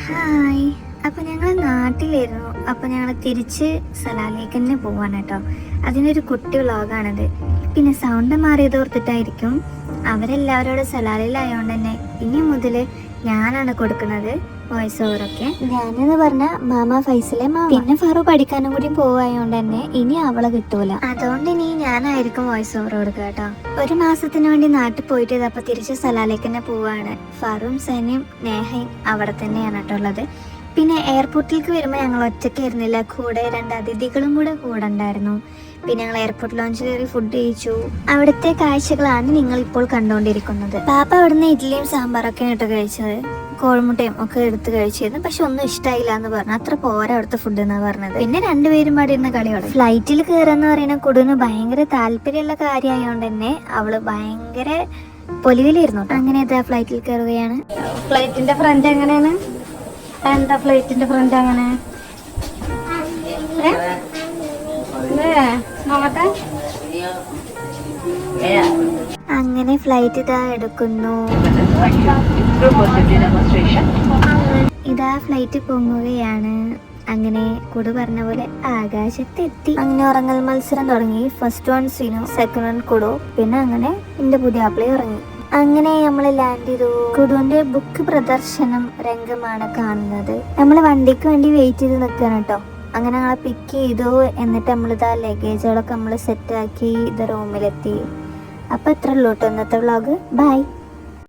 Hi, അപ്പൊ ഞങ്ങൾ നാട്ടിലായിരുന്നു. അപ്പൊ ഞങ്ങൾ തിരിച്ച് സലാലേക്ക് തന്നെ പോവാണ് കേട്ടോ. അതിനൊരു കുട്ടി വ്ളോഗാണത്. പിന്നെ സൗണ്ട് മാറിയതോർത്തിട്ടായിരിക്കും. അവരെല്ലാവരോടും സലാലിലായോണ്ട് തന്നെ ഇനി മുതൽ ഞാനാണ് കൊടുക്കുന്നത് വോയിസ് ഓവറൊക്കെ. ഞാനെന്ന് പറഞ്ഞ മാമ ഫൈസലെ മാമ. പിന്നെ ഫറു പഠിക്കാനും കൂടി പോവായോണ്ട് തന്നെ ഇനി അവളെ കിട്ടൂല. അതുകൊണ്ട് ഇനി ഞാനായിരിക്കും വോയിസ് ഓവർ കൊടുക്കുക കേട്ടോ. ഒരു മാസത്തിന് വേണ്ടി നാട്ടിൽ പോയിട്ട് അപ്പൊ തിരിച്ച് സലാലേക്ക് തന്നെ പോവാണ്. ഫറും സനയും നേഹയും അവിടെ തന്നെയാണ് കേട്ടോ ഉള്ളത്. പിന്നെ എയർപോർട്ടിലേക്ക് വരുമ്പോൾ ഞങ്ങൾ ഒറ്റയ്ക്കായിരുന്നില്ല, കൂടെ 2 അതിഥികളും കൂടെ ഉണ്ടായിരുന്നു. പിന്നെ ഞങ്ങൾ എയർപോർട്ട് ലോഞ്ചിൽ കയറി ഫുഡ് കഴിച്ചു. അവിടുത്തെ കാഴ്ചകളാണ് നിങ്ങൾ ഇപ്പോൾ കണ്ടുകൊണ്ടിരിക്കുന്നത്. പാപ്പ അവിടുന്ന് ഇഡ്ഡലിയും സാമ്പാറൊക്കെ ഇട്ട് കഴിച്ചത്, കോഴിമുട്ടയും ഒക്കെ എടുത്ത് കഴിച്ചിരുന്നു. പക്ഷെ ഒന്നും ഇഷ്ടമായില്ല എന്ന് പറഞ്ഞു. അത്ര പോരാ അവിടുത്തെ ഫുഡ് എന്നാ പറഞ്ഞത്. പിന്നെ 2 പേരും പാടി ഇരുന്ന കളിയോടെ. ഫ്ലൈറ്റിൽ കയറാന്ന് പറയുന്ന കുടുന്ന് ഭയങ്കര താല്പര്യമുള്ള കാര്യമായോണ്ട് തന്നെ അവള് ഭയങ്കര പൊലിവിലായിരുന്നു. അങ്ങനെ ഫ്ലൈറ്റിൽ കയറുകയാണ്. ഫ്ലൈറ്റിന്റെ ഫ്രണ്ട് എങ്ങനെയാണ്? എന്താ ഫ്ലൈറ്റിന്റെ ഫ്രണ്ട് അങ്ങനെ? നോക്കട്ടെ. അങ്ങനെ ഫ്ലൈറ്റ് ഇതാ എടുക്കുന്നു. ഇതാ ഫ്ലൈറ്റ് പൊങ്ങുകയാണ്. അങ്ങനെ കുടു പറഞ്ഞ പോലെ ആകാശത്തെത്തി. അങ്ങനെ ഉറങ്ങൽ മത്സരം തുടങ്ങി. First one Sinu, second one കുടു, പിന്നെ അങ്ങനെ എന്റെ പുതിയ ആപ്പിളി ഇറങ്ങി. അങ്ങനെ നമ്മൾ ലാൻഡ് ചെയ്തു. കുടുവിന്റെ ബുക്ക് പ്രദർശനം രംഗമാണ് കാണുന്നത്. നമ്മൾ വണ്ടിക്ക് വേണ്ടി വെയിറ്റ് ചെയ്ത് നിൽക്കണം കേട്ടോ. അങ്ങനെ ഞങ്ങളെ പിക്ക് ചെയ്തു. എന്നിട്ട് നമ്മളിതാ ലഗേജുകളൊക്കെ നമ്മൾ സെറ്റാക്കി ഇത് റൂമിലെത്തി. അപ്പോൾ ഇത്ര ഉള്ളൂ കേട്ടോ ഇന്നത്തെ വ്ളോഗ്. ബൈ.